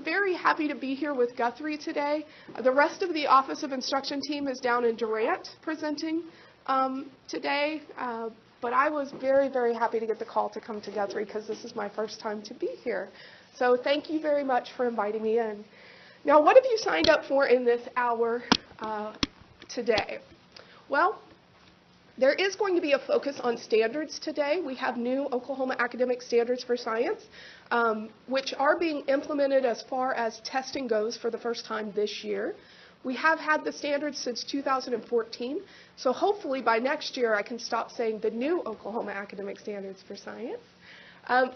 Very happy to be here with Guthrie today. The rest of the Office of Instruction team is down in Durant presenting today, but I was very, very happy to get the call to come to Guthrie because this is my first time to be here. So thank you very much for inviting me in. Now, what have you signed up for in this hour today? Well, there is going to be a focus on standards today. We have new Oklahoma academic standards for science, which are being implemented as far as testing goes for the first time this year. We have had the standards since 2014, so hopefully by next year I can stop saying the new Oklahoma academic standards for science.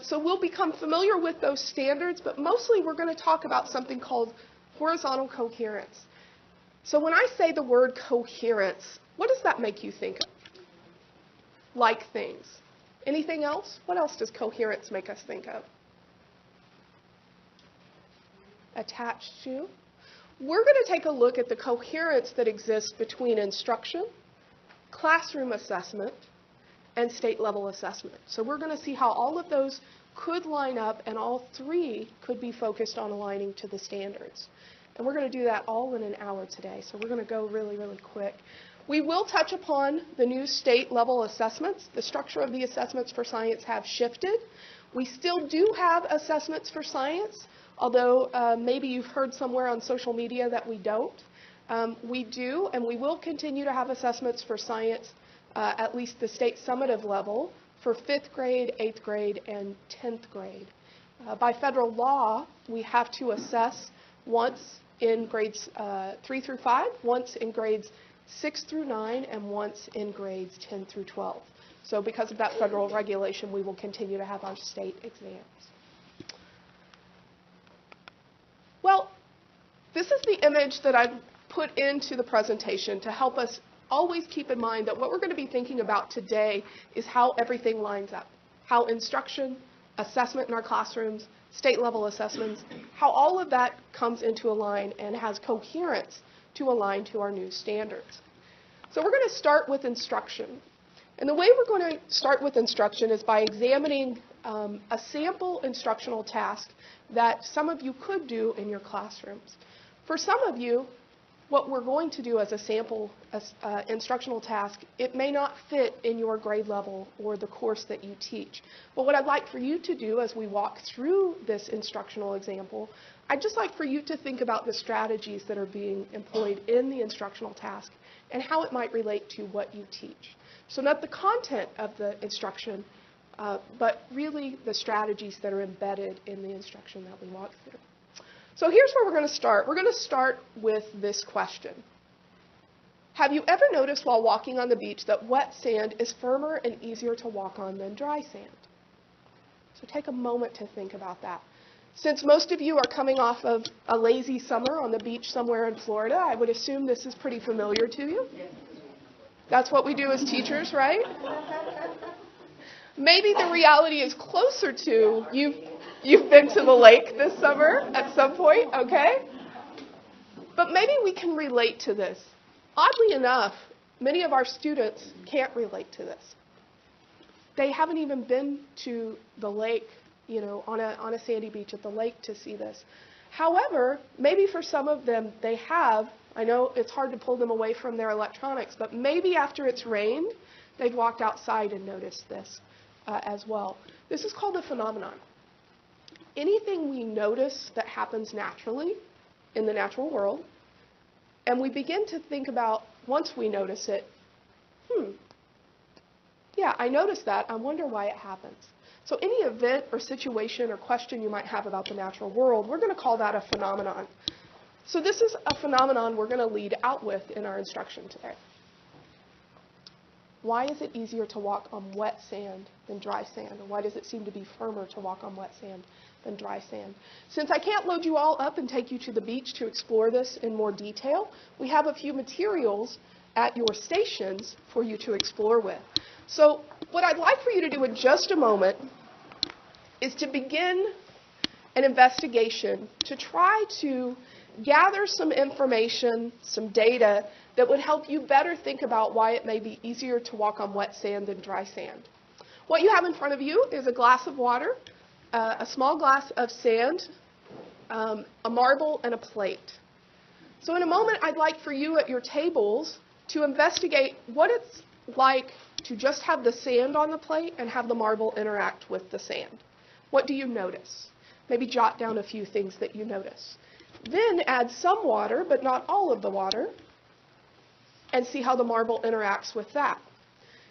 So we'll become familiar with those standards, but mostly we're going to talk about something called horizontal coherence. So when I say the word coherence, what does that make you think of? Like things. Anything else? What else does coherence make us think of? Attached to. We're going to take a look at the coherence that exists between instruction, classroom assessment, and state-level assessment. So we're going to see how all of those could line up, and all three could be focused on aligning to the standards. And we're going to do that all in an hour today, so we're going to go really, really quick. We will touch upon the new state-level assessments. The structure of the assessments for science have shifted. We still do have assessments for science, although maybe you've heard somewhere on social media that we don't. We do, and we will continue to have assessments for science, at least the state summative level, for 5th grade, 8th grade, and 10th grade. By federal law, we have to assess once in grades 3 through 5, once in grades 6 through 9, and once in grades 10 through 12. So because of that federal regulation, we will continue to have our state exams. Well, this is the image that I've put into the presentation to help us always keep in mind that what we're going to be thinking about today is how everything lines up, how instruction, assessment in our classrooms, state-level assessments, how all of that comes into a line and has coherence to align to our new standards. So we're going to start with instruction. And the way we're going to start with instruction is by examining a sample instructional task that some of you could do in your classrooms. For some of you, what we're going to do as a sample instructional task, it may not fit in your grade level or the course that you teach. But what I'd like for you to do as we walk through this instructional example, I'd just like for you to think about the strategies that are being employed in the instructional task and how it might relate to what you teach. So not the content of the instruction, but really the strategies that are embedded in the instruction that we walk through. So here's where we're going to start. We're going to start with this question. Have you ever noticed while walking on the beach that wet sand is firmer and easier to walk on than dry sand? So take a moment to think about that. Since most of you are coming off of a lazy summer on the beach somewhere in Florida, I would assume this is pretty familiar to you. That's what we do as teachers, right? Maybe the reality is closer to you've been to the lake this summer at some point, okay? But maybe we can relate to this. Oddly enough, many of our students can't relate to this. They haven't even been to the lake, you know, on a sandy beach at the lake to see this. However, maybe for some of them they have. I know it's hard to pull them away from their electronics, but maybe after it's rained, they've walked outside and noticed this as well. This is called a phenomenon. Anything we notice that happens naturally in the natural world, and we begin to think about, once we notice it, yeah, I noticed that. I wonder why it happens. So any event or situation or question you might have about the natural world, we're going to call that a phenomenon. So this is a phenomenon we're going to lead out with in our instruction today. Why is it easier to walk on wet sand than dry sand? Or why does it seem to be firmer to walk on wet sand than dry sand? Since I can't load you all up and take you to the beach to explore this in more detail, we have a few materials at your stations for you to explore with. So what I'd like for you to do in just a moment is to begin an investigation to try to gather some information, some data that would help you better think about why it may be easier to walk on wet sand than dry sand. What you have in front of you is a glass of water, a small glass of sand, a marble, and a plate. So in a moment, I'd like for you at your tables to investigate what it's like to just have the sand on the plate and have the marble interact with the sand. What do you notice? Maybe jot down a few things that you notice. Then add some water, but not all of the water, and see how the marble interacts with that.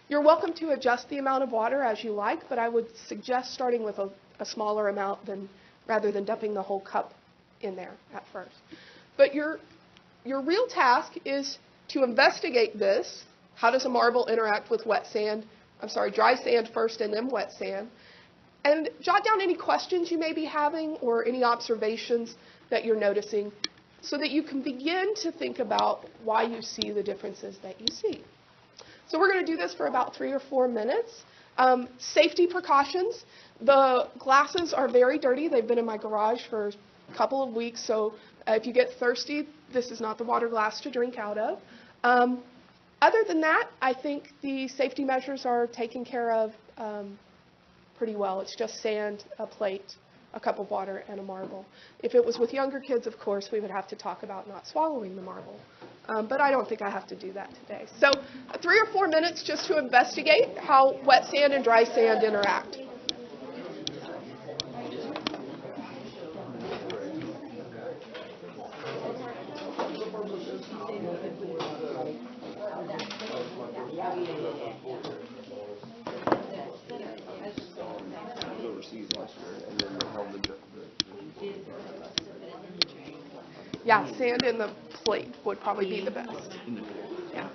You're welcome to adjust the amount of water as you like, but I would suggest starting with a smaller amount rather than dumping the whole cup in there at first. But your real task is to investigate this. How does a marble interact with dry sand first and then wet sand? And jot down any questions you may be having or any observations that you're noticing so that you can begin to think about why you see the differences that you see. So we're going to do this for about 3 or 4 minutes. Safety precautions. The glasses are very dirty. They've been in my garage for a couple of weeks, so if you get thirsty, this is not the water glass to drink out of. Other than that, I think the safety measures are taken care of pretty well. It's just sand, a plate, a cup of water, and a marble. If it was with younger kids, of course, we would have to talk about not swallowing the marble. But I don't think I have to do that today. So 3 or 4 minutes just to investigate how wet sand and dry sand interact. Yeah, sand in the plate would probably be the best. Yeah.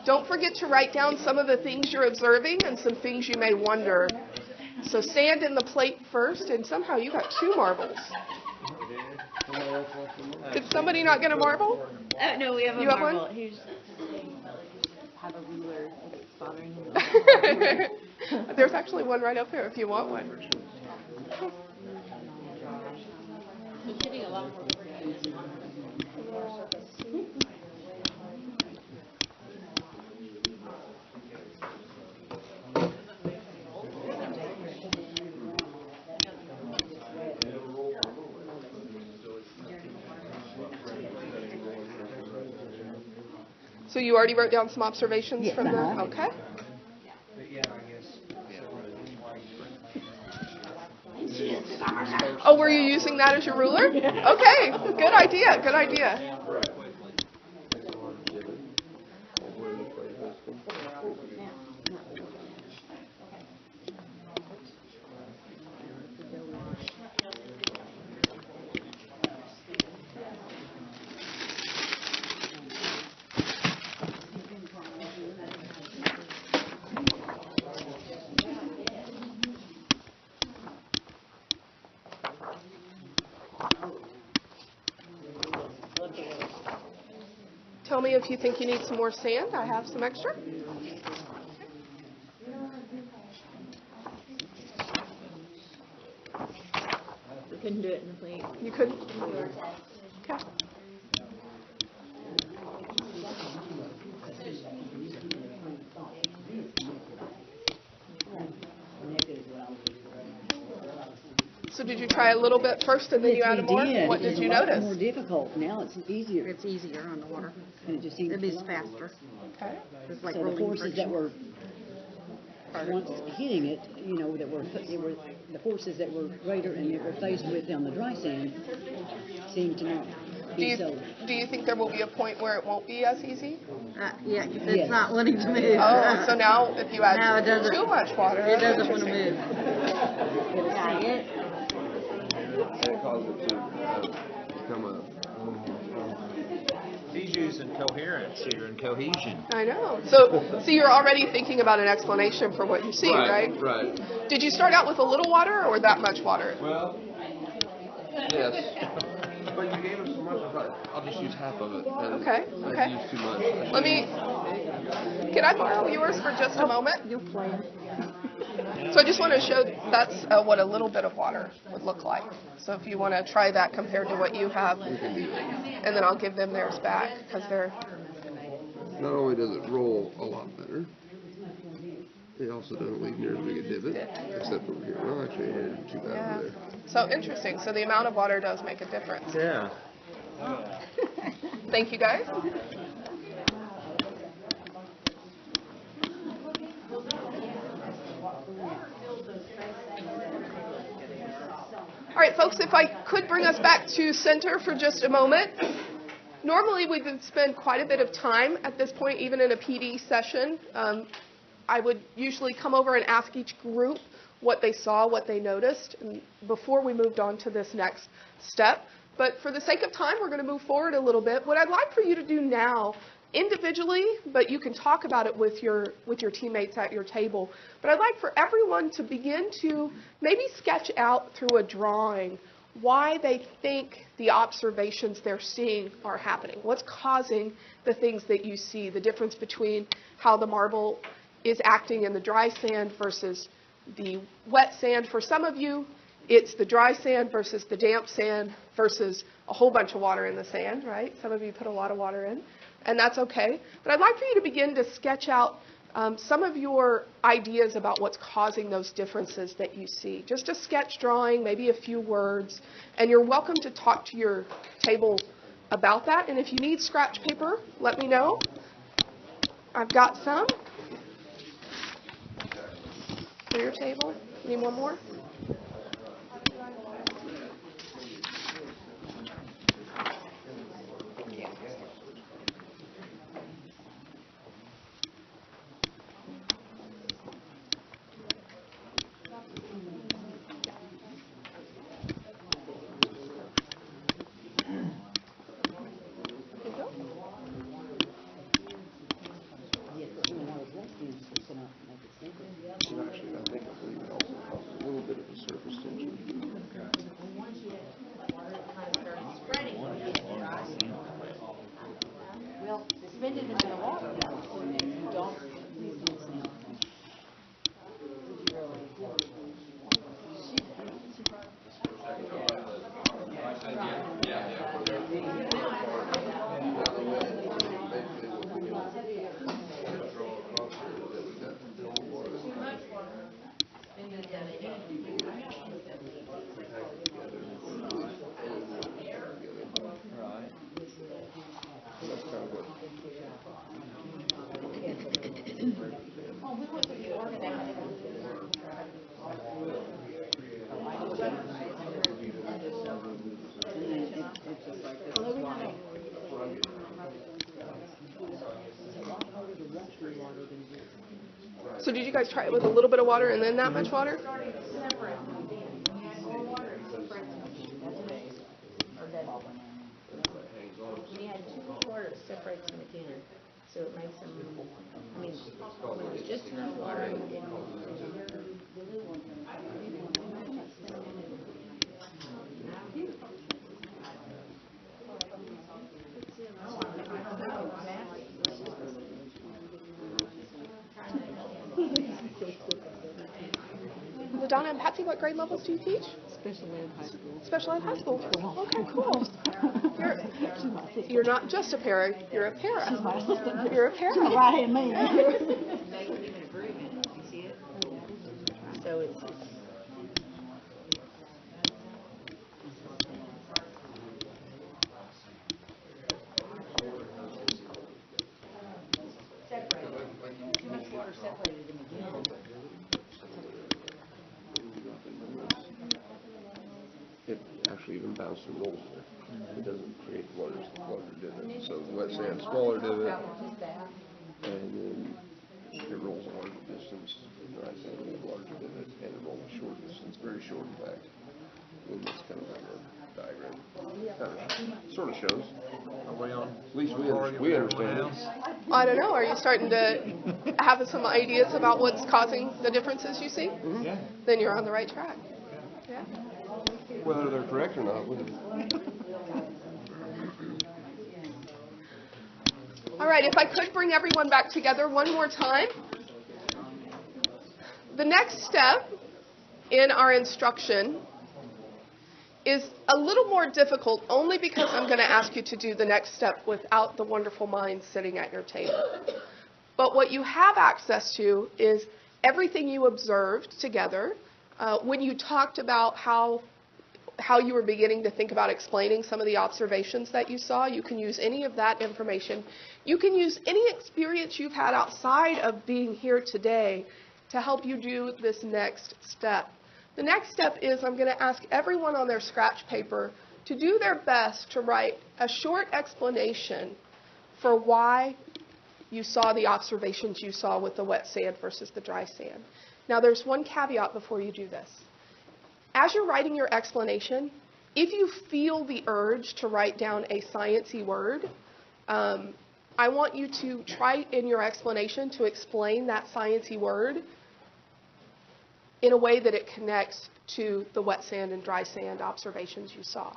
Don't forget to write down some of the things you're observing and some things you may wonder. So sand in the plate first, and somehow you got 2 marbles. Did somebody not get a marble? Oh, no, we have a you marble. Have one? He's have a ruler if it's bothering him. There's actually one right up there if you want one. He's getting a lot more. So you already wrote down some observations from there? Okay. Oh, were you using that as your ruler? Okay, good idea, good idea. Tell me if you think you need some more sand. I have some extra. We couldn't do it in the plate. You couldn't? Okay. So did you try a little bit first and then you added more? What did you notice? It's more difficult. Now it's easier. It's easier on the water. And it just seems It moves faster. Okay. It's like so the rolling forces that friction. were once hitting it, the forces that were greater and that were faced with on the dry sand seem to not be so. Do you think there will be a point where it won't be as easy? Yeah, it's Yes. not wanting to move. Oh, so now if you Now add it doesn't. too much water, It that's doesn't want to interesting. move. Yeah, That causes it to become a... He's using coherence here and cohesion. I know. So you're already thinking about an explanation for what you see, right? Right. Did you start out with a little water or that much water? Well, yes. But you gave him so much, I thought, I'll just use half of it. And Okay. I used too much. Can I borrow yours for just a moment? you'll play. So I just want to show that's what a little bit of water would look like. So if you want to try that compared to what you have, and then I'll give them theirs back because they're... Not only does it roll a lot better, It also doesn't leave near as big a divot, except over here. Well, actually, it ain't too bad over there. So interesting. So the amount of water does make a difference. Yeah. Thank you, guys. All right, folks, if I could bring us back to center for just a moment. Normally, we would spend quite a bit of time at this point, even in a PD session. I would usually come over and ask each group what they saw, what they noticed, and before we moved on to this next step. But for the sake of time, we're going to move forward a little bit. What I'd like for you to do now, individually, but you can talk about it with your teammates at your table, but I'd like for everyone to begin to maybe sketch out through a drawing why they think the observations they're seeing are happening. What's causing the things that you see, the difference between how the marble is acting in the dry sand versus the wet sand. For some of you, it's the dry sand versus the damp sand versus a whole bunch of water in the sand, right? Some of you put a lot of water in, and that's okay. But I'd like for you to begin to sketch out some of your ideas about what's causing those differences that you see. Just a sketch drawing, maybe a few words, and you're welcome to talk to your table about that. And if you need scratch paper, let me know. I've got some for your table. Need one more? Actually, I believe it also causes a little bit of a surface tension. Well, suspend it in the water. You don't. So did you guys try it with a little bit of water and then that much water? We had 2 quarters separates them again, so it makes them, I mean, when it was just enough water. Donna and Patsy, what grade levels do you teach? Special ed high school. Special ed high school. Okay, cool. You're not just a para, you're a para. You're a para. She's right hand man. Make it even improvement, you see it? So it's separated. Too much water separated them again. It actually even bounces and rolls there. It doesn't create larger divot. So the wet sand, smaller divot, and then it rolls a larger distance. The dry sand, a larger divot, and it rolls a short distance, very short in fact. And that's kind of like a diagram. Sort of shows. Are we on? At least we understand it. I don't know, are you starting to have some ideas about what's causing the differences you see? Mm-hmm. Yeah. Then you're on the right track. Yeah. Whether they're correct or not. All right, if I could bring everyone back together one more time. The next step in our instruction is a little more difficult only because I'm going to ask you to do the next step without the wonderful minds sitting at your table. But what you have access to is everything you observed together. When you talked about how you were beginning to think about explaining some of the observations that you saw, you can use any of that information. You can use any experience you've had outside of being here today to help you do this next step. The next step is I'm going to ask everyone on their scratch paper to do their best to write a short explanation for why you saw the observations you saw with the wet sand versus the dry sand. Now, there's one caveat before you do this. As you're writing your explanation, if you feel the urge to write down a sciencey word, I want you to try in your explanation to explain that sciencey word in a way that it connects to the wet sand and dry sand observations you saw.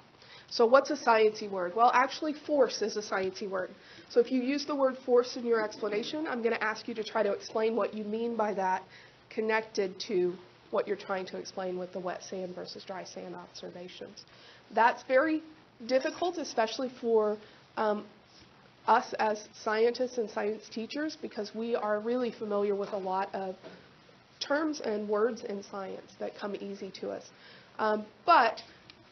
So what's a sciencey word? Well, actually, force is a sciencey word. So if you use the word force in your explanation, I'm going to ask you to try to explain what you mean by that connected to what you're trying to explain with the wet sand versus dry sand observations. That's very difficult, especially for us as scientists and science teachers, because we are really familiar with a lot of terms and words in science that come easy to us. But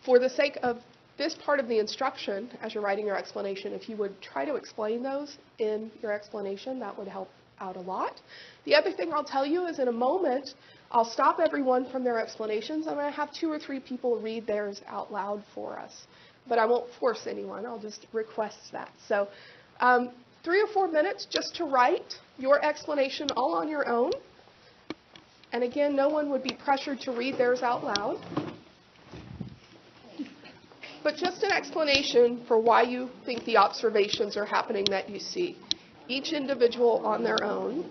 for the sake of this part of the instruction, as you're writing your explanation, if you would try to explain those in your explanation, that would help out a lot. The other thing I'll tell you is in a moment, I'll stop everyone from their explanations. I'm going to have 2 or 3 people read theirs out loud for us. But I won't force anyone. I'll just request that. So 3 or 4 minutes just to write your explanation all on your own. And again, no one would be pressured to read theirs out loud. But just an explanation for why you think the observations are happening that you see. Each individual on their own.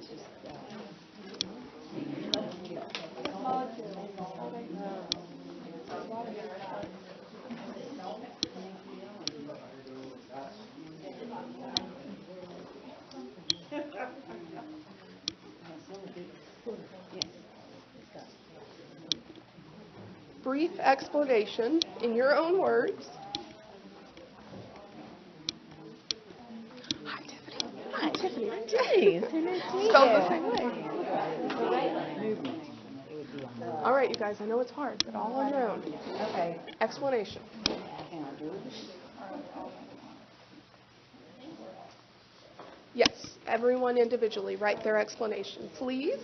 Brief explanation in your own words. Hi, Tiffany. Hi, Tiffany. Hey, so nice to meet you. Spelled the same way. All right, you guys, I know it's hard, but all on your own. Okay. Explanation. Yes, everyone individually write their explanation, please.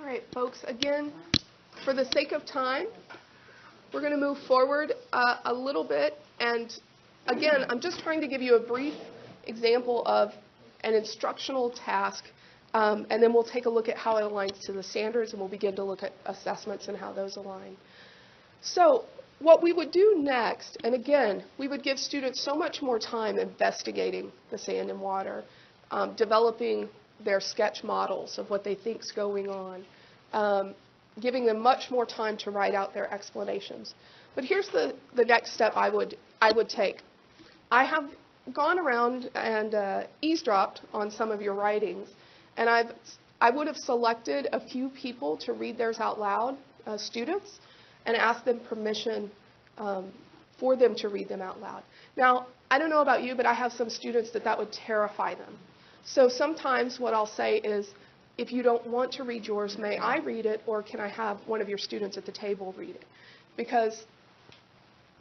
right, folks, again, for the sake of time, we're going to move forward a little bit. And again, I'm just trying to give you a brief example of an instructional task, and then we'll take a look at how it aligns to the standards, and we'll begin to look at assessments and how those align. So what we would do next, and again, we would give students so much more time investigating the sand and water, developing their sketch models of what they think is going on, giving them much more time to write out their explanations. But here's the next step I would take. I have gone around and eavesdropped on some of your writings, and I would have selected a few people to read theirs out loud, students, and asked them permission for them to read them out loud. Now, I don't know about you, but I have some students that would terrify them. So sometimes what I'll say is, if you don't want to read yours, may I read it, or can I have one of your students at the table read it? Because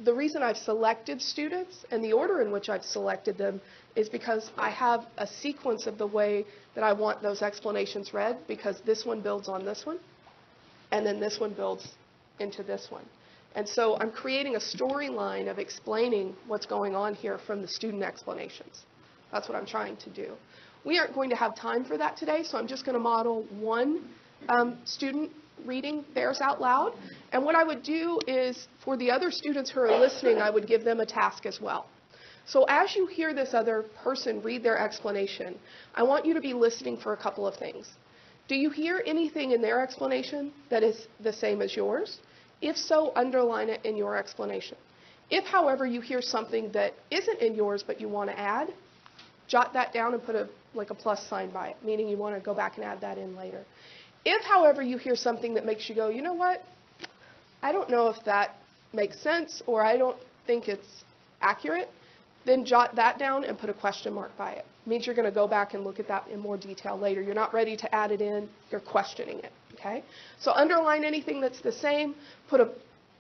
the reason I've selected students and the order in which I've selected them is because I have a sequence of the way that I want those explanations read, because this one builds on this one, and then this one builds into this one. And so I'm creating a storyline of explaining what's going on here from the student explanations. That's what I'm trying to do. We aren't going to have time for that today, so I'm just going to model one student reading theirs out loud. And what I would do is, for the other students who are listening, I would give them a task as well. So as you hear this other person read their explanation, I want you to be listening for a couple of things. Do you hear anything in their explanation that is the same as yours? If so, underline it in your explanation. If, however, you hear something that isn't in yours but you want to add, jot that down and put a plus sign by it, meaning you want to go back and add that in later. If, however, you hear something that makes you go, you know what, I don't know if that makes sense, or I don't think it's accurate, then jot that down and put a question mark by it. It means you're going to go back and look at that in more detail later. You're not ready to add it in, you're questioning it, okay? So underline anything that's the same, put a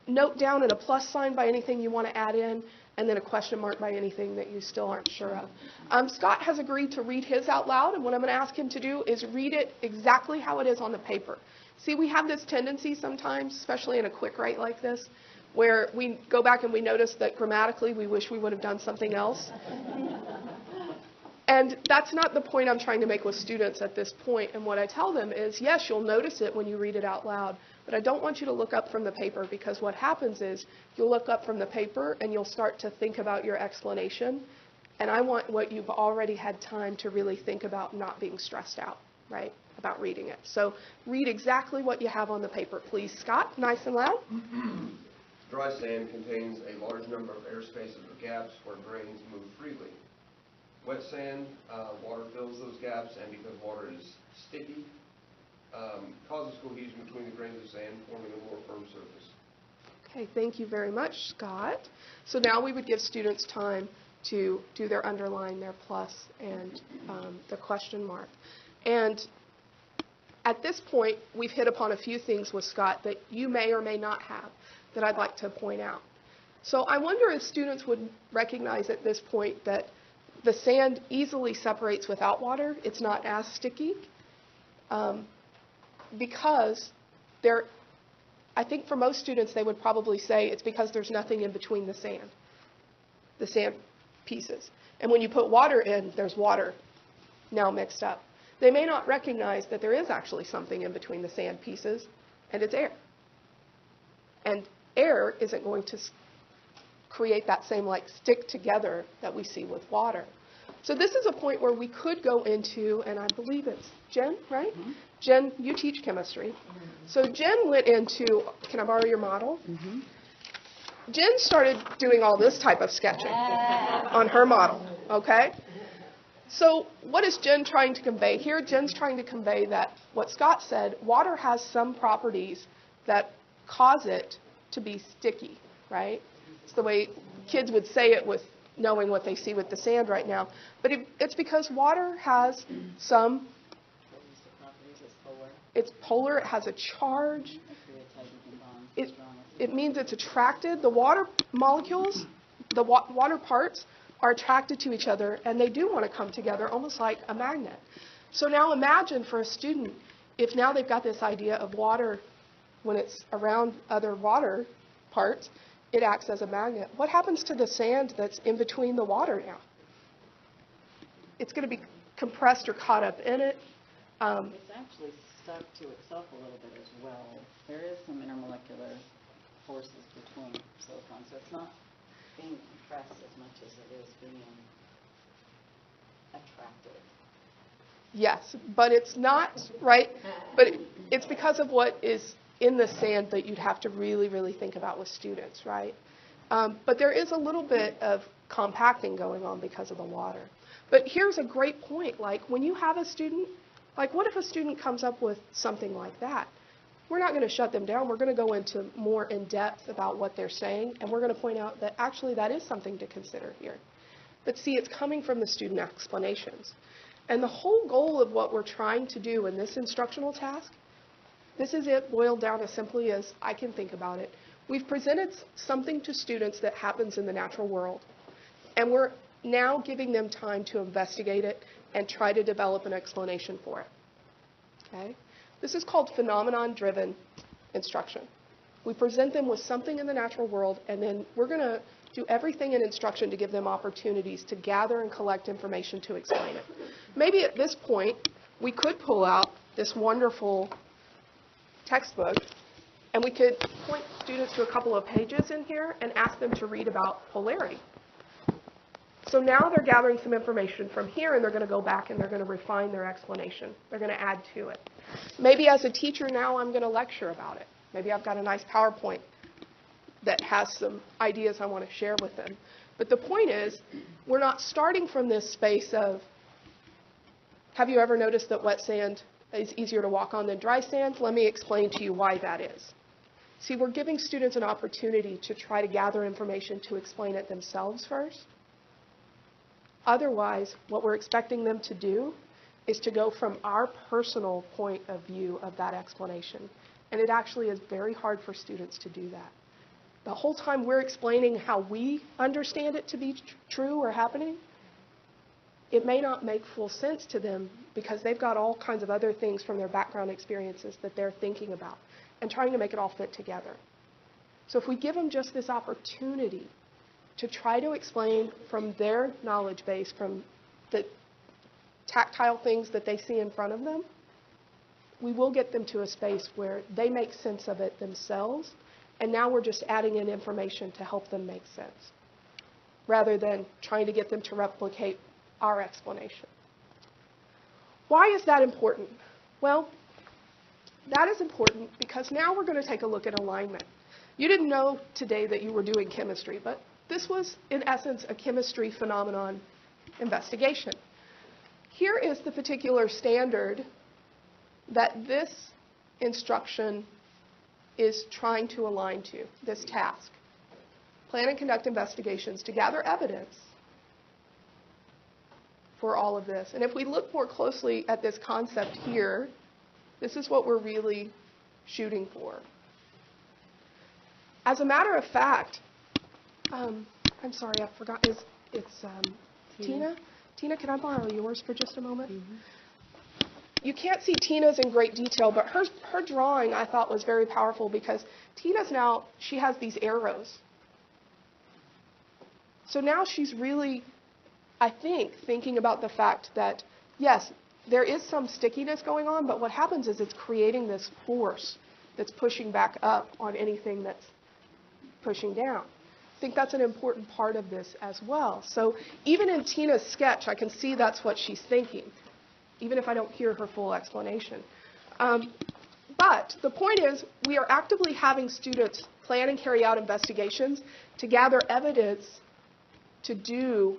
note down and a plus sign by anything you want to add in, and then a question mark by anything that you still aren't sure of. Scott has agreed to read his out loud, and what I'm going to ask him to do is read it exactly how it is on the paper. See, we have this tendency sometimes, especially in a quick write like this, where we go back and we notice that grammatically we wish we would have done something else. And that's not the point I'm trying to make with students at this point. And what I tell them is, yes, you'll notice it when you read it out loud, but I don't want you to look up from the paper, because what happens is you'll look up from the paper and you'll start to think about your explanation. And I want what you've already had time to really think about, not being stressed out, right, about reading it. So read exactly what you have on the paper, please. Scott, nice and loud. Dry sand contains a large number of air spaces or gaps where grains move freely. Wet sand, water fills those gaps, and because water is sticky, causes cohesion between the grains of sand, forming a more firm surface. Okay, thank you very much, Scott. So now we would give students time to do their underline, their plus, and the question mark. And at this point, we've hit upon a few things with Scott that you may or may not have that I'd like to point out. So I wonder if students would recognize at this point that the sand easily separates without water. It's not as sticky because I think for most students they would probably say it's because there's nothing in between the sand pieces. And when you put water in, there's water now mixed up. They may not recognize that there is actually something in between the sand pieces, and it's air. And air isn't going to create that same stick together that we see with water. So this is a point where we could go into, and I believe it's Jen, right? Mm-hmm. Jen, you teach chemistry. So Jen went into, can I borrow your model? Mm-hmm. Jen started doing all this type of sketching on her model, okay? So what is Jen trying to convey here? Jen's trying to convey that what Scott said, water has some properties that cause it to be sticky, right? It's the way kids would say it with knowing what they see with the sand right now. But it's because water has some, it's polar, it has a charge. It means it's attracted. The water molecules, the water parts are attracted to each other, and they do want to come together almost like a magnet. So now imagine for a student, if now they've got this idea of water, when it's around other water parts, it acts as a magnet. What happens to the sand that's in between the water now? It's going to be compressed or caught up in it. It's actually stuck to itself a little bit as well. There is some intermolecular forces between silicon, so it's not being compressed as much as it is being attracted. Yes, but it's not, right? But it's because of what is in the sand that you'd have to really, really think about with students, right? But there is a little bit of compacting going on because of the water. But here's a great point. Like when you have a student, like what if a student comes up with something like that? We're not going to shut them down. We're going to go into more in depth about what they're saying, and we're going to point out that actually that is something to consider here. But see, it's coming from the student explanations. And the whole goal of what we're trying to do in this instructional task, this is it boiled down as simply as I can think about it. We've presented something to students that happens in the natural world, and we're now giving them time to investigate it and try to develop an explanation for it. Okay? This is called phenomenon-driven instruction. We present them with something in the natural world, and then we're going to do everything in instruction to give them opportunities to gather and collect information to explain it. Maybe at this point, we could pull out this wonderful textbook, and we could point students to a couple of pages in here and ask them to read about polarity. So now they're gathering some information from here, and they're going to go back and they're going to refine their explanation. They're going to add to it. Maybe as a teacher now I'm going to lecture about it. Maybe I've got a nice PowerPoint that has some ideas I want to share with them. But the point is, we're not starting from this space of, have you ever noticed that wet sand is easier to walk on than dry sand? Let me explain to you why that is. See, we're giving students an opportunity to try to gather information to explain it themselves first. Otherwise, what we're expecting them to do is to go from our personal point of view of that explanation. And it actually is very hard for students to do that. The whole time we're explaining how we understand it to be true or happening, it may not make full sense to them because they've got all kinds of other things from their background experiences that they're thinking about and trying to make it all fit together. So if we give them just this opportunity to try to explain from their knowledge base, from the tactile things that they see in front of them, we will get them to a space where they make sense of it themselves, and now we're just adding in information to help them make sense, rather than trying to get them to replicate our explanation. Why is that important? Well, that is important because now we're going to take a look at alignment. You didn't know today that you were doing chemistry, but this was, in essence, a chemistry phenomenon investigation. Here is the particular standard that this instruction is trying to align to, this task. Plan and conduct investigations to gather evidence for all of this. And if we look more closely at this concept here, this is what we're really shooting for. As a matter of fact, I'm sorry, I forgot. It's Tina? Tina, can I borrow yours for just a moment? Mm-hmm. You can't see Tina's in great detail, but her drawing I thought was very powerful because Tina's now, she has these arrows. So now she's really, I think, thinking about the fact that, yes, there is some stickiness going on, but what happens is it's creating this force that's pushing back up on anything that's pushing down. I think that's an important part of this as well. So even in Tina's sketch, I can see that's what she's thinking, even if I don't hear her full explanation. But the point is, we are actively having students plan and carry out investigations to gather evidence to do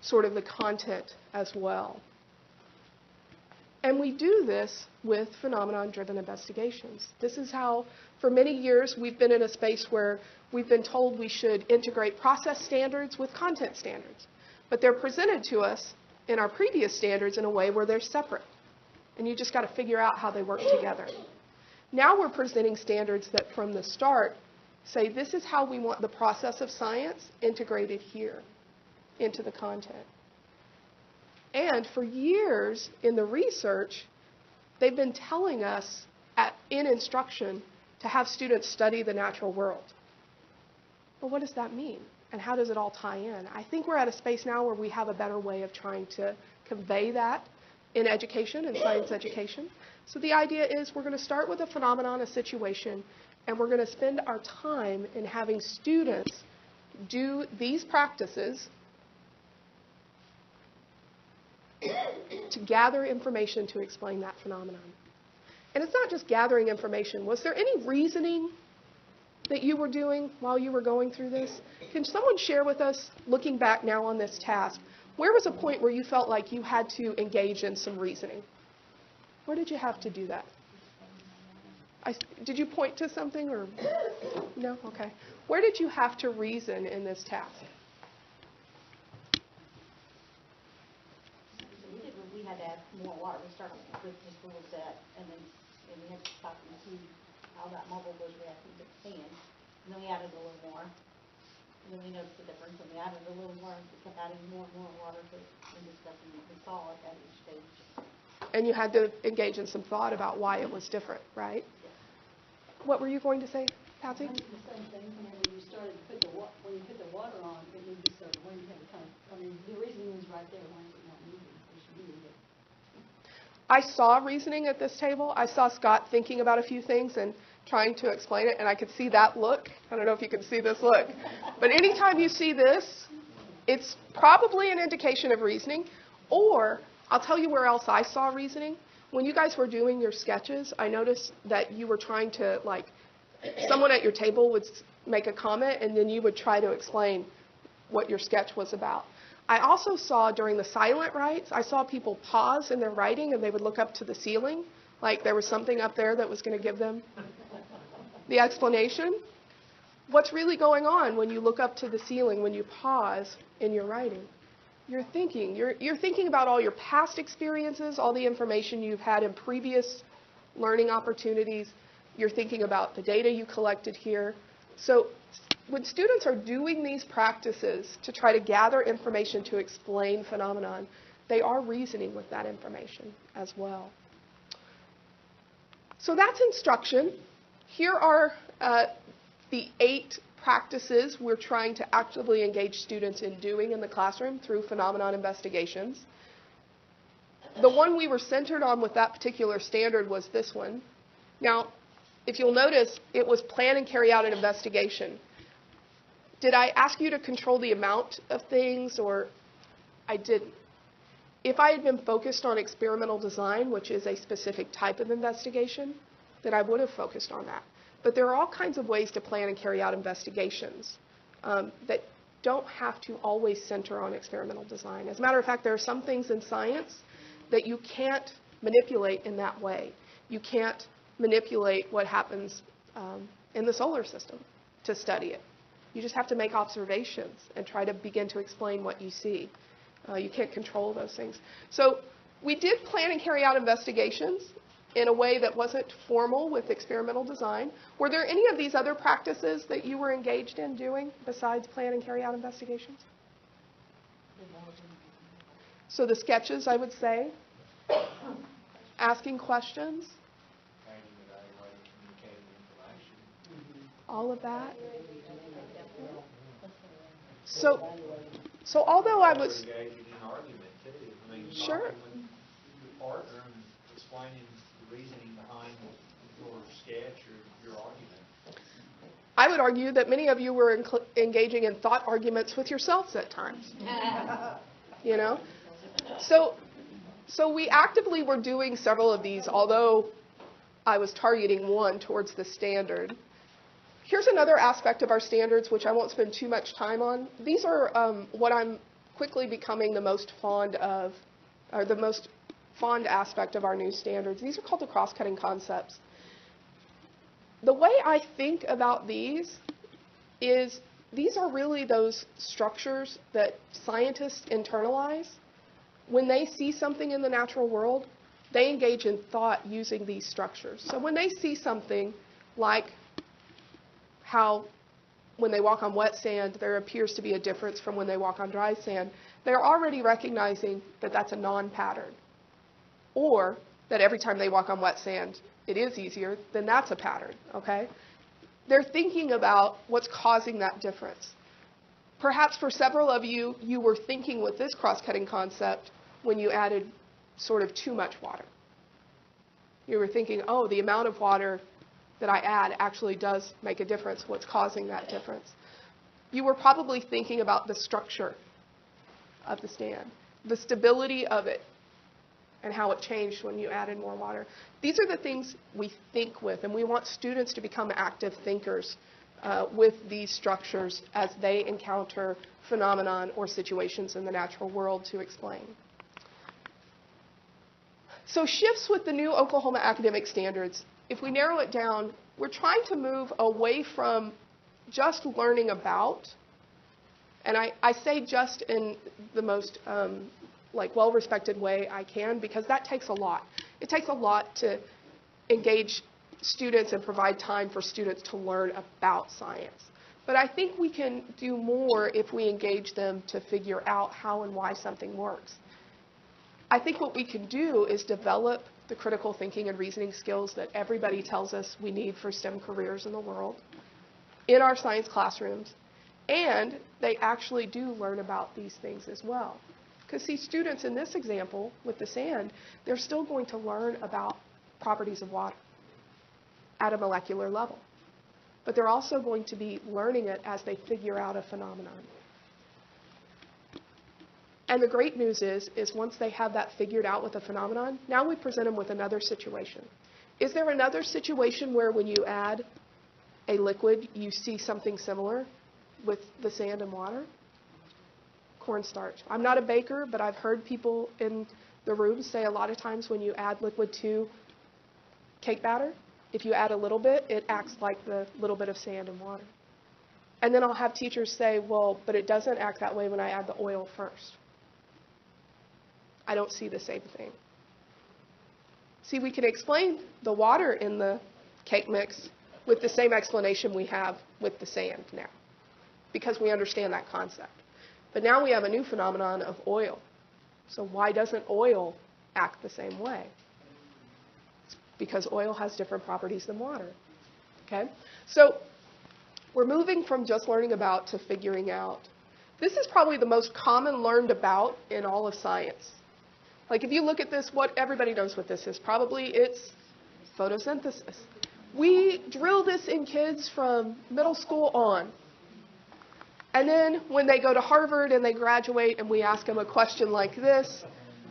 sort of the content as well. And we do this with phenomenon-driven investigations. This is how, for many years, we've been in a space where we've been told we should integrate process standards with content standards. But they're presented to us in our previous standards in a way where they're separate. And you just got to figure out how they work together. Now we're presenting standards that from the start say this is how we want the process of science integrated here into the content. And for years in the research, they've been telling us in instruction to have students study the natural world. But what does that mean? And how does it all tie in? I think we're at a space now where we have a better way of trying to convey that in education, in science education. So the idea is we're going to start with a phenomenon, a situation, and we're going to spend our time in having students do these practices to gather information to explain that phenomenon. And it's not just gathering information. Was there any reasoning that you were doing while you were going through this? Can someone share with us, looking back now on this task, where was a point where you felt like you had to engage in some reasoning? Where did you have to do that? Did you point to something or no? Okay. Where did you have to reason in this task? We had to add more water. We started with just a little set, and we had to stop and see how that marble was reacting to the sand. And then we added a little more. And then we noticed the difference, and we added a little more, and we kept adding more and more water to and discussing what we saw at each stage. And you had to engage in some thought about why it was different, right? Yes. What were you going to say, Patsy? I did the same thing whenever you started to put when you put the water on, it would be sort of when you had kind of, I mean, the reasoning was right there, why is it not moving? It should be moving. I saw reasoning at this table. I saw Scott thinking about a few things and trying to explain it, and I could see that look. I don't know if you can see this look. But anytime you see this, it's probably an indication of reasoning. Or, I'll tell you where else I saw reasoning. When you guys were doing your sketches, I noticed that you were trying to, like, someone at your table would make a comment, and then you would try to explain what your sketch was about. I also saw during the silent writes, I saw people pause in their writing and they would look up to the ceiling, like there was something up there that was going to give them the explanation. What's really going on when you look up to the ceiling, when you pause in your writing? You're thinking. You're thinking about all your past experiences, all the information you've had in previous learning opportunities. You're thinking about the data you collected here. So when students are doing these practices to try to gather information to explain phenomenon, they are reasoning with that information as well. So that's instruction. Here are the 8 practices we're trying to actively engage students in doing in the classroom through phenomenon investigations. The one we were centered on with that particular standard was this one. Now, if you'll notice, it was plan and carry out an investigation. Did I ask you to control the amount of things, or I didn't? If I had been focused on experimental design, which is a specific type of investigation, then I would have focused on that. But there are all kinds of ways to plan and carry out investigations that don't have to always center on experimental design. As a matter of fact, there are some things in science that you can't manipulate in that way. You can't manipulate what happens in the solar system to study it. You just have to make observations and try to begin to explain what you see. You can't control those things. So we did plan and carry out investigations in a way that wasn't formal with experimental design. Were there any of these other practices that you were engaged in doing besides plan and carry out investigations? So the sketches, I would say, asking questions, all of that. So although I was engaging in argument too. I mean, sure, talking with your partner and explaining the reasoning behind your sketch or your argument. I would argue that many of you were engaging in thought arguments with yourselves at times. You know, so we actively were doing several of these, although I was targeting one towards the standard. Here's another aspect of our standards, which I won't spend too much time on. These are what I'm quickly becoming the most fond of, or the most fond aspect of our new standards. These are called the Crosscutting Concepts. The way I think about these is these are really those structures that scientists internalize. When they see something in the natural world, they engage in thought using these structures. So when they see something like how when they walk on wet sand, there appears to be a difference from when they walk on dry sand, they're already recognizing that that's a non-pattern. Or that every time they walk on wet sand, it is easier, then that's a pattern, okay? They're thinking about what's causing that difference. Perhaps for several of you, you were thinking with this cross-cutting concept when you added sort of too much water. You were thinking, oh, the amount of water that I add actually does make a difference. What's causing that difference? You were probably thinking about the structure of the stand, the stability of it, and how it changed when you added more water. These are the things we think with, and we want students to become active thinkers with these structures as they encounter phenomenon or situations in the natural world to explain. So shifts with the new Oklahoma academic standards, if we narrow it down, we're trying to move away from just learning about, and I say just in the most well-respected way I can, because that takes a lot. It takes a lot to engage students and provide time for students to learn about science. But I think we can do more if we engage them to figure out how and why something works. I think what we can do is develop the critical thinking and reasoning skills that everybody tells us we need for STEM careers in the world in our science classrooms, and they actually do learn about these things as well. Because see, students in this example with the sand, they're still going to learn about properties of water at a molecular level. But they're also going to be learning it as they figure out a phenomenon. And the great news is once they have that figured out with a phenomenon, now we present them with another situation. Is there another situation where when you add a liquid, you see something similar with the sand and water? Cornstarch. I'm not a baker, but I've heard people in the room say a lot of times when you add liquid to cake batter, if you add a little bit, it acts like the little bit of sand and water. And then I'll have teachers say, well, but it doesn't act that way when I add the oil first. I don't see the same thing. See, we can explain the water in the cake mix with the same explanation we have with the sand now, because we understand that concept. But now we have a new phenomenon of oil. So why doesn't oil act the same way? Because oil has different properties than water. Okay? So we're moving from just learning about to figuring out. This is probably the most common learned about in all of science. Like if you look at this, what everybody knows what this is. Probably it's photosynthesis. We drill this in kids from middle school on. And then when they go to Harvard and they graduate and we ask them a question like this,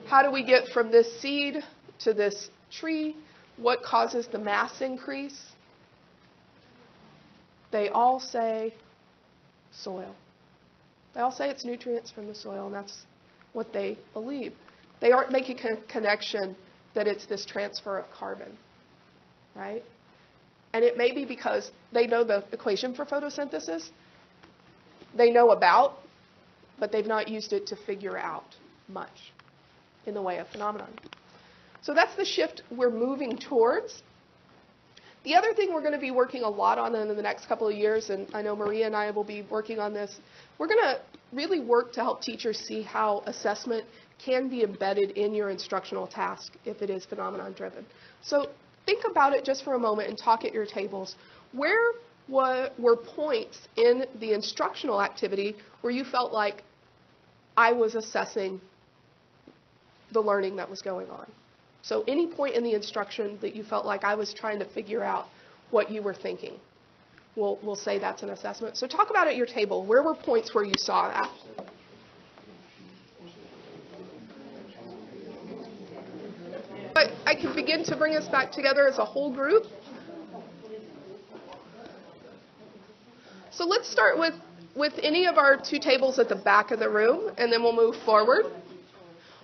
how do we get from this seed to this tree? What causes the mass increase? They all say soil. They all say it's nutrients from the soil, and that's what they believe. They aren't making a connection that it's this transfer of carbon, right? And it may be because they know the equation for photosynthesis, they know about, but they've not used it to figure out much in the way of phenomenon. So that's the shift we're moving towards. The other thing we're going to be working a lot on in the next couple of years, and I know Maria and I will be working on this, we're going to really work to help teachers see how assessment can be embedded in your instructional task if it is phenomenon driven. So think about it just for a moment and talk at your tables. Where were points in the instructional activity where you felt like I was assessing the learning that was going on? So any point in the instruction that you felt like I was trying to figure out what you were thinking, we'll say that's an assessment. So talk about it at your table. Where were points where you saw that? But I can begin to bring us back together as a whole group. So let's start with any of our two tables at the back of the room, and then we'll move forward.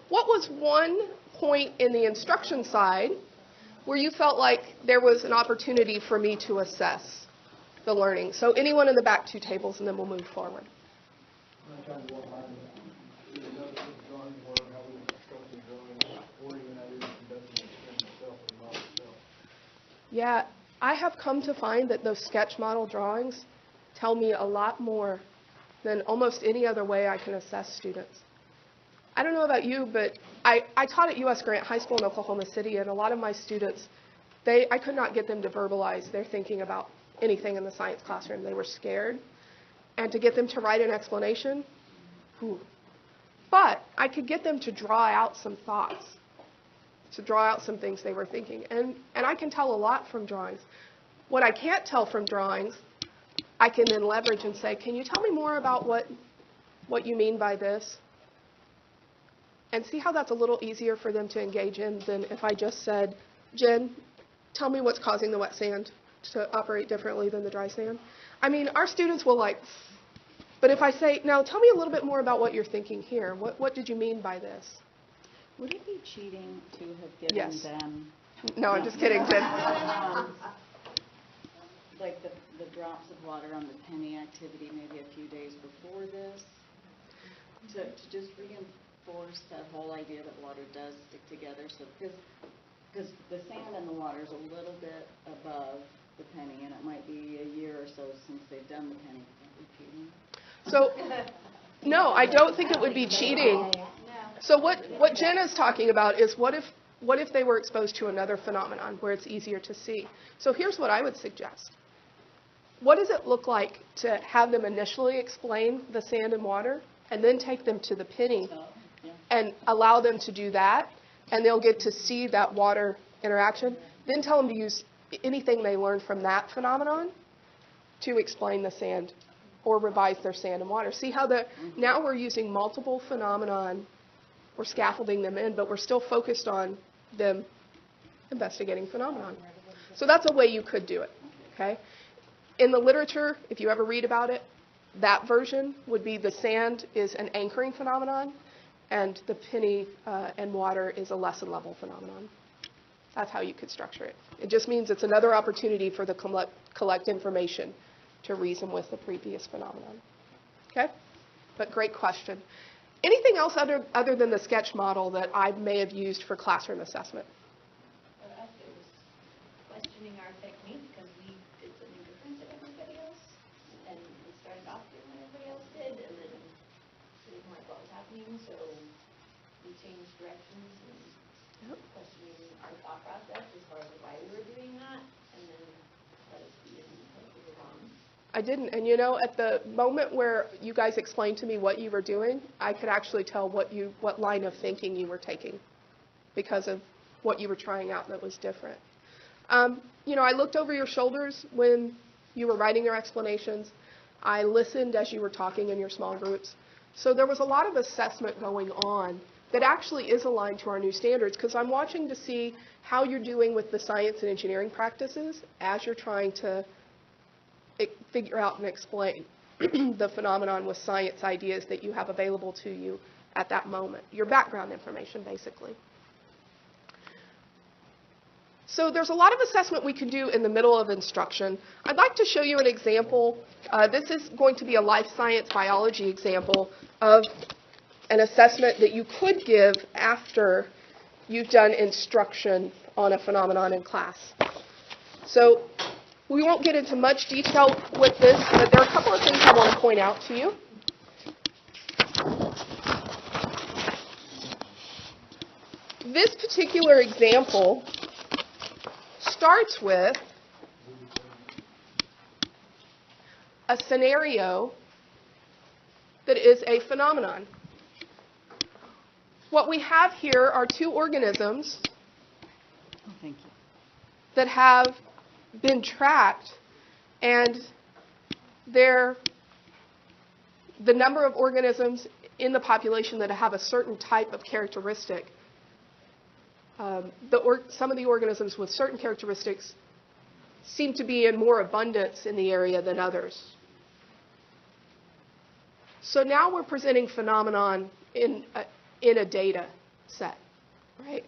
What was one point in the instruction side where you felt like there was an opportunity for me to assess the learning? So anyone in the back two tables, and then we'll move forward. Yeah, I have come to find that those sketch model drawings tell me a lot more than almost any other way I can assess students. I don't know about you, but I taught at U.S. Grant High School in Oklahoma City, and a lot of my students, I could not get them to verbalize their thinking about anything in the science classroom. They were scared. And to get them to write an explanation, whew. But I could get them to draw out some thoughts, to draw out some things they were thinking. And I can tell a lot from drawings. What I can't tell from drawings, I can then leverage and say, can you tell me more about what you mean by this? And see how that's a little easier for them to engage in than if I just said, Jen, tell me what's causing the wet sand to operate differently than the dry sand. I mean, our students will like, but if I say, now tell me a little bit more about what you're thinking here. What did you mean by this? Would it be cheating to have given Yes. them? No, I'm just kidding, Jen. Like the drops of water on the penny activity maybe a few days before this, to just reinforce that whole idea that water does stick together. So because the sand in the water is a little bit above the penny, and it might be a year or so since they've done the penny. Repeating. So, no, I don't think it would be cheating. So what Jen is talking about is what if they were exposed to another phenomenon where it's easier to see? So here's what I would suggest. What does it look like to have them initially explain the sand and water and then take them to the penny and allow them to do that, and they'll get to see that water interaction, then tell them to use anything they learned from that phenomenon to explain the sand or revise their sand and water. See how now we're using multiple phenomenon, we're scaffolding them in, but we're still focused on them investigating phenomenon. So that's a way you could do it, okay? In the literature, if you ever read about it, that version would be the sand is an anchoring phenomenon, and the penny and water is a lesson level phenomenon. That's how you could structure it. It just means it's another opportunity for the collect information to reason with the previous phenomenon. Okay? But great question. Anything else other than the sketch model that I may have used for classroom assessment? For us, it was questioning our technique because we did something different than everybody else. And we started off doing what everybody else did, and then we didn't like what was happening, so we changed directions and questioning our thought process as far as why we were doing that, and then let us be in what we were wrong. I didn't. And you know, at the moment where you guys explained to me what you were doing, I could actually tell what line of thinking you were taking because of what you were trying out that was different. You know, I looked over your shoulders when you were writing your explanations. I listened as you were talking in your small groups. So there was a lot of assessment going on that actually is aligned to our new standards because I'm watching to see how you're doing with the science and engineering practices as you're trying to figure out and explain the phenomenon with science ideas that you have available to you at that moment, your background information, basically. So there's a lot of assessment we can do in the middle of instruction. I'd like to show you an example. This is going to be a life science biology example of an assessment that you could give after you've done instruction on a phenomenon in class. So we won't get into much detail with this, but there are a couple of things I want to point out to you. This particular example starts with a scenario that is a phenomenon. What we have here are two organisms that have been tracked, and the number of organisms in the population that have a certain type of characteristic, some of the organisms with certain characteristics seem to be in more abundance in the area than others. So now we're presenting phenomenon in a data set, right?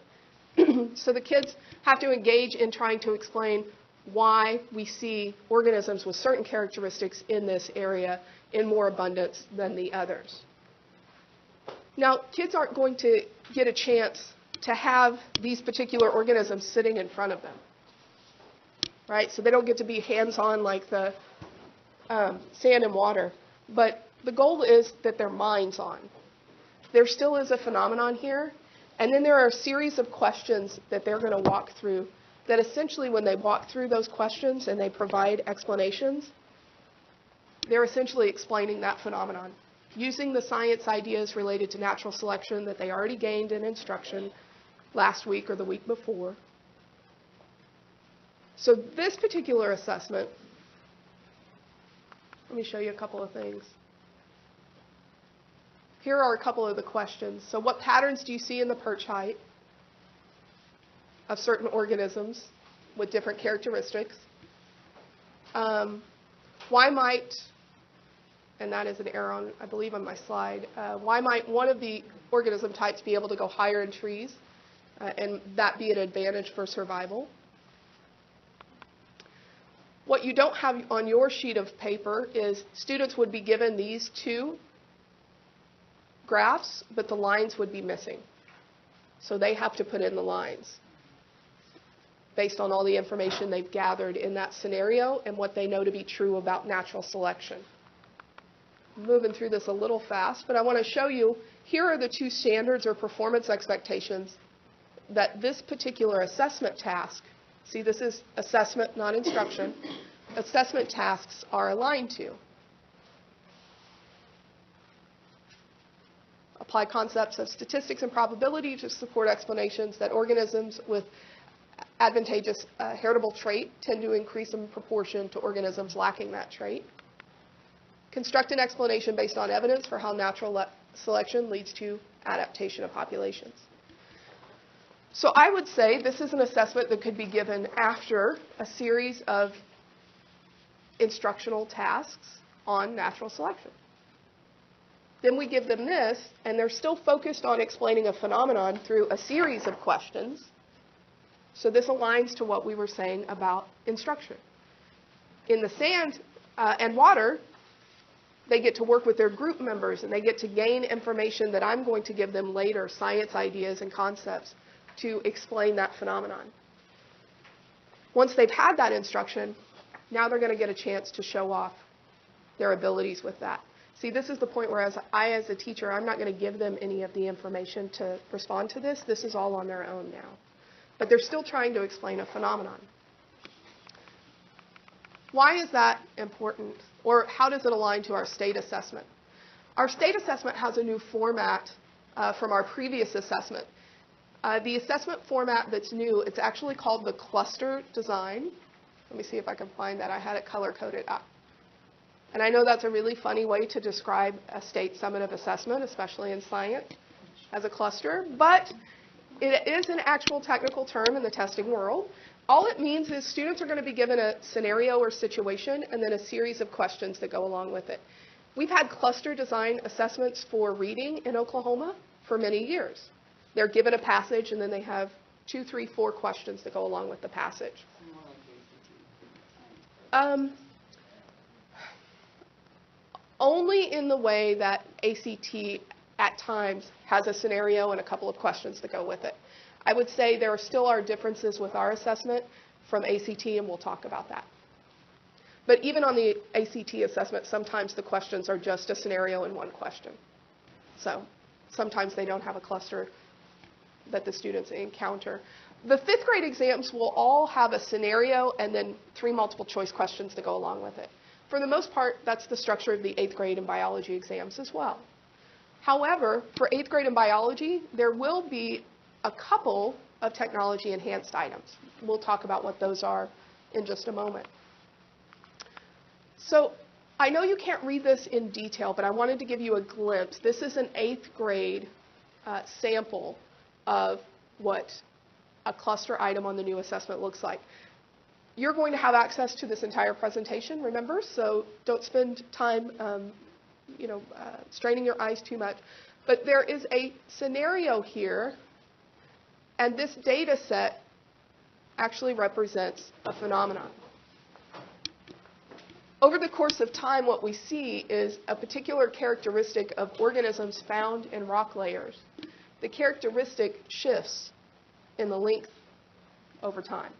So the kids have to engage in trying to explain why we see organisms with certain characteristics in this area in more abundance than the others. Now, kids aren't going to get a chance to have these particular organisms sitting in front of them, right? So they don't get to be hands-on like the sand and water, but the goal is that their mind's on. there still is a phenomenon here. And then there are a series of questions that they're going to walk through that essentially when they walk through those questions and they provide explanations, they're essentially explaining that phenomenon using the science ideas related to natural selection that they already gained in instruction last week or the week before. So this particular assessment, let me show you a couple of things. Here are a couple of the questions. So what patterns do you see in the perch height of certain organisms with different characteristics? Why might, and that is an error on, I believe on my slide, why might one of the organism types be able to go higher in trees and that be an advantage for survival? What you don't have on your sheet of paper is students would be given these two graphs, but the lines would be missing. So they have to put in the lines based on all the information they've gathered in that scenario and what they know to be true about natural selection. I'm moving through this a little fast, but I want to show you, here are the two standards or performance expectations that this particular assessment task, see this is assessment, not instruction, assessment tasks are aligned to. Apply concepts of statistics and probability to support explanations that organisms with advantageous heritable trait tend to increase in proportion to organisms lacking that trait. Construct an explanation based on evidence for how natural selection leads to adaptation of populations. So I would say this is an assessment that could be given after a series of instructional tasks on natural selection. Then we give them this, and they're still focused on explaining a phenomenon through a series of questions. So this aligns to what we were saying about instruction. In the sand and water, they get to work with their group members, and they get to gain information that I'm going to give them later, science ideas and concepts, to explain that phenomenon. Once they've had that instruction, now they're going to get a chance to show off their abilities with that. See, this is the point where as a teacher, I'm not going to give them any of the information to respond to this. This is all on their own now. But they're still trying to explain a phenomenon. Why is that important? Or how does it align to our state assessment? Our state assessment has a new format from our previous assessment. The assessment format that's new, it's actually called the cluster design. Let me see if I can find that. I had it color-coded up. And I know that's a really funny way to describe a state summative assessment, especially in science, as a cluster. But it is an actual technical term in the testing world. All it means is students are going to be given a scenario or situation and then a series of questions that go along with it. We've had cluster design assessments for reading in Oklahoma for many years. They're given a passage and then they have 2, 3, 4 questions that go along with the passage. Only in the way that ACT at times has a scenario and a couple of questions that go with it. I would say there still are differences with our assessment from ACT, and we'll talk about that. But even on the ACT assessment, sometimes the questions are just a scenario and one question. So sometimes they don't have a cluster that the students encounter. The 5th grade exams will all have a scenario and then 3 multiple choice questions to go along with it. For the most part, that's the structure of the 8th grade and biology exams as well. However, for 8th grade and biology, there will be a couple of technology enhanced items. We'll talk about what those are in just a moment. So I know you can't read this in detail, but I wanted to give you a glimpse. This is an 8th grade sample of what a cluster item on the new assessment looks like. You're going to have access to this entire presentation, remember, so don't spend time straining your eyes too much. But there is a scenario here, and this data set actually represents a phenomenon. Over the course of time, what we see is a particular characteristic of organisms found in rock layers. The characteristic shifts in the length over time.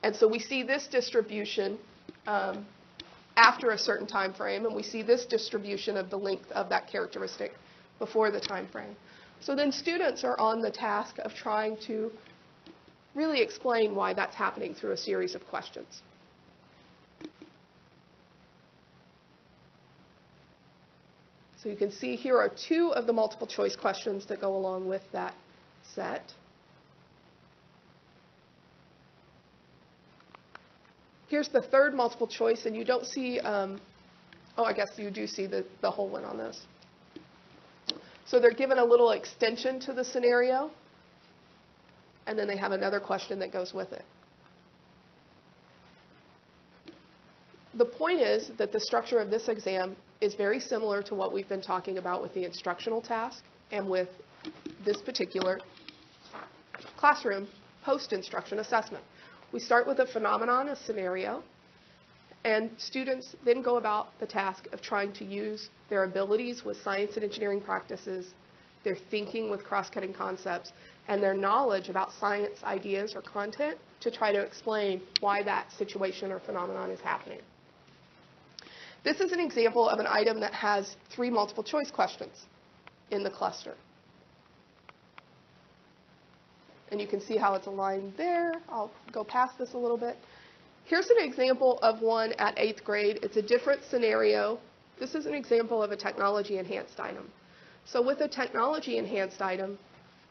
And so we see this distribution after a certain time frame, and we see this distribution of the length of that characteristic before the time frame. So then students are on the task of trying to really explain why that's happening through a series of questions. So you can see here are two of the multiple choice questions that go along with that set. Here's the third multiple choice, and you don't see, oh, I guess you do see the whole one on this. So they're given a little extension to the scenario, and then they have another question that goes with it. The point is that the structure of this exam is very similar to what we've been talking about with the instructional task and with this particular classroom post-instruction assessment. We start with a phenomenon, a scenario, and students then go about the task of trying to use their abilities with science and engineering practices, their thinking with cross-cutting concepts, and their knowledge about science ideas or content to try to explain why that situation or phenomenon is happening. This is an example of an item that has 3 multiple choice questions in the cluster. And you can see how it's aligned there. I'll go past this a little bit. Here's an example of one at 8th grade. It's a different scenario. This is an example of a technology-enhanced item. So with a technology-enhanced item,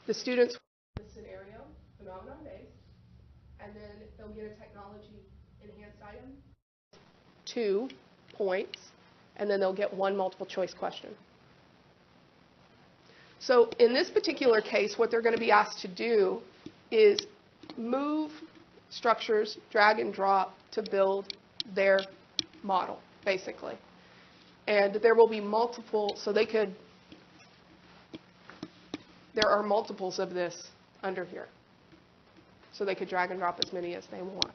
the students will get the scenario, phenomenon-based, and then they'll get a technology-enhanced item, 2 points, and then they'll get 1 multiple choice question. So in this particular case, what they're going to be asked to do is move structures, drag and drop to build their model, basically. And there will be multiple, so they could, there are multiples of this under here. So they could drag and drop as many as they want.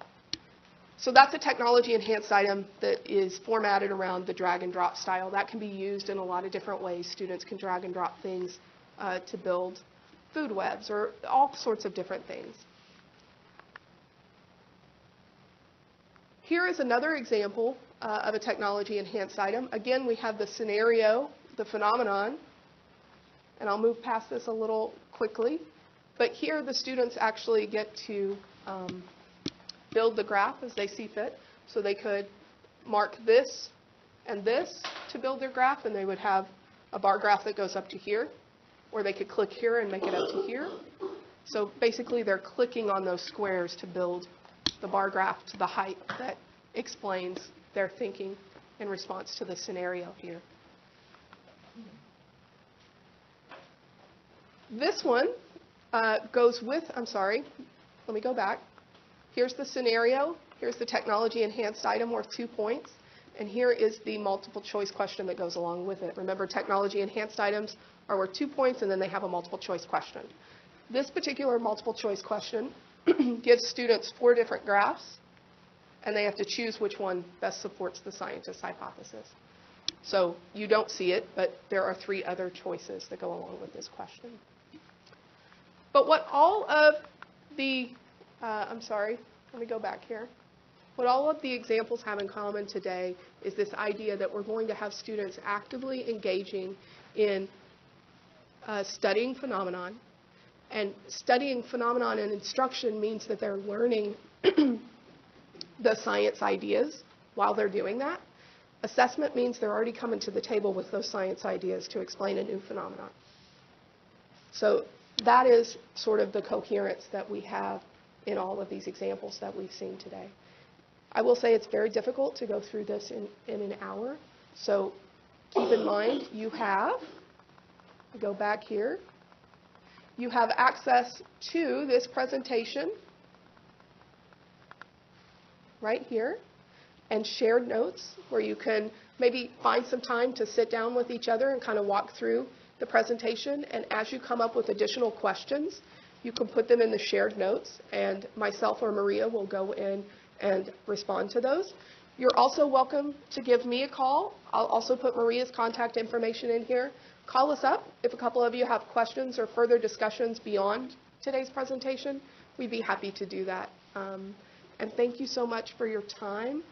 So that's a technology-enhanced item that is formatted around the drag and drop style. That can be used in a lot of different ways. Students can drag and drop things to build food webs or all sorts of different things. Here is another example of a technology-enhanced item. Again, we have the scenario, the phenomenon, and I'll move past this a little quickly. But here the students actually get to build the graph as they see fit. So they could mark this and this to build their graph, and they would have a bar graph that goes up to here. Or they could click here and make it up to here. So basically they're clicking on those squares to build the bar graph to the height that explains their thinking in response to the scenario here. This one goes with, I'm sorry, let me go back. Here's the scenario. Here's the technology-enhanced item worth 2 points. And here is the multiple choice question that goes along with it. Remember, technology-enhanced items are worth 2 points, and then they have a multiple choice question. This particular multiple choice question gives students 4 different graphs, and they have to choose which one best supports the scientist's hypothesis. So you don't see it, but there are 3 other choices that go along with this question. But what all of the, I'm sorry, let me go back here. What all of the examples have in common today is this idea that we're going to have students actively engaging in studying phenomenon. And studying phenomenon in instruction means that they're learning the science ideas while they're doing that. Assessment means they're already coming to the table with those science ideas to explain a new phenomenon. So that is sort of the coherence that we have in all of these examples that we've seen today. I will say it's very difficult to go through this in an hour. So keep in mind you have, go back here, you have access to this presentation right here and shared notes where you can maybe find some time to sit down with each other and kind of walk through the presentation. And as you come up with additional questions, you can put them in the shared notes, and myself or Maria will go in and respond to those. You're also welcome to give me a call. I'll also put Maria's contact information in here. Call us up if a couple of you have questions or further discussions beyond today's presentation. We'd be happy to do that. And thank you so much for your time.